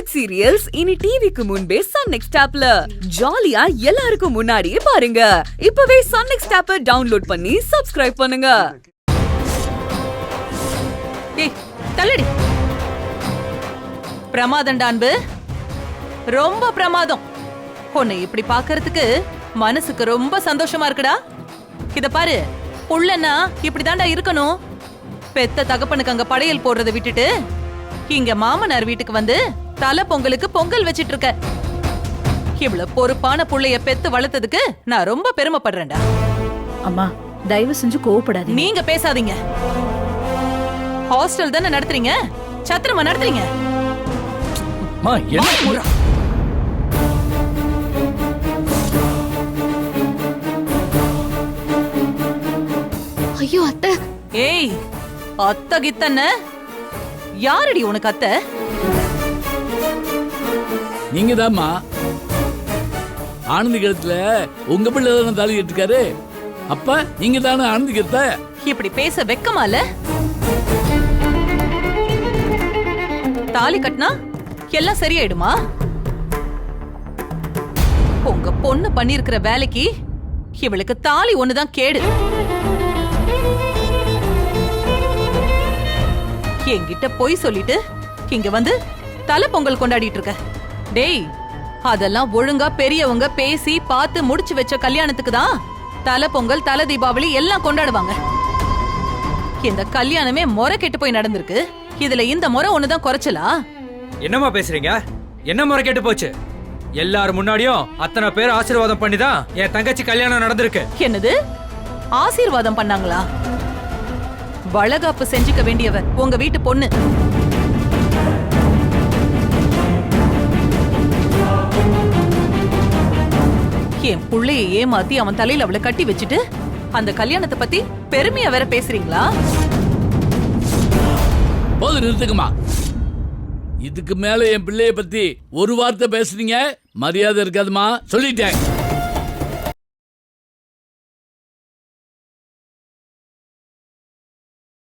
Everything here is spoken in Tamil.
வெப் சீரியல்ஸ் இனி டிவிக்கு முன்பே சன் நெக்ஸ்ட் ஆப்ல ஜாலியா எல்லாருக்கும் முன்னாடியே பாருங்க. இப்பவே சன் நெக்ஸ்ட் ஆப்பை டவுன்லோட் பண்ணி சப்ஸ்கிரைப் பண்ணுங்க. ஏய் தள்ளடி. பிரமாதம் டான்பு, ரொம்ப பிரமாதம். உன்னை இப்படி பாக்குறதுக்கு மனசுக்கு ரொம்ப சந்தோஷமா இருக்குடா. இத பாரு, புள்ளன்னா இப்படிதான்டா இருக்கணும். பெத்த தகப்பனுக்கு அங்க படையல் போடுறதை விட்டுட்டு இங்க மாமனார் வீட்டுக்கு வந்து தலை பொங்கலுக்கு பொங்கல் வச்சிட்டு இருக்க. இவ்வளவு பொறுப்பான புள்ளைய பெத்து வளர்த்ததுக்கு நான் ரொம்ப பெருமைப்படுறேன்டா. அம்மா தயவு செஞ்சு கோவப்படாதீங்க. நீங்க பேசாதீங்க. ஹாஸ்டல் தானே நடத்துறீங்க, சத்திரமா நடத்துறீங்க. ஐயோ அத்தை. ஏய், அத்தை கித்தன்ன யாரடி உனக்கு அத்தை? நீங்க தான்மா. ஆனந்தி கழுத்துல உங்க பிள்ளை தானே தாலி கட்டிருக்காரு. அப்ப நீங்க தானே ஆனந்தி கழுத்த. இப்படி பேச வெக்கமா இல்ல? தாலி கட்டினா எல்லாம் சரியாயிடுமா? உங்க பொண்ணு பண்ணிருக்கிற வேலைக்கு இவளுக்கு தாலி ஒண்ணுதான் கேடு. என்கிட்ட பொய் சொல்லிட்டு இங்க வந்து தலை பொங்கல் கொண்டாடிட்டு இருக்க. டேய், அதெல்லாம் ஒழுங்கா பெரியவங்க பேசி பார்த்து முடிச்சு வச்ச கல்யாணத்துக்கு தான் தலை பொங்கல், தலை தீபாவளி எல்லாம் கொண்டாடுவாங்க. இந்த கல்யாணமே முறை கெட்டு போய் நடந்திருக்கு. இதுல இந்த முறை ஒண்ணுதான் குறைச்சலா? என்னம்மா பேசுறீங்க? என்ன முறை கெட்டு போச்சு? எல்லாரும் முன்னாடியும் அத்தனை பேர் ஆசீர்வாதம் பண்ணிதான் என் தங்கச்சி கல்யாணம் நடந்திருக்கு. என்னது, ஆசீர்வாதம் பண்ணாங்களா? வளகாப்பு செஞ்சுக்க வேண்டியவ உங்க வீட்டு பொண்ணு. என் புள்ளைய ஏமாத்தி அவன் தலையில அவளை கட்டி வச்சுட்டு அந்த கல்யாணத்தை பத்தி பெருமையா வேற பேசுறீங்களா? போது நிறுத்துக்குமா. இதுக்கு மேல என் பிள்ளைய பத்தி ஒரு வார்த்தை பேசுறீங்க, மரியாதை இருக்காதுமா, சொல்லிட்டேன்.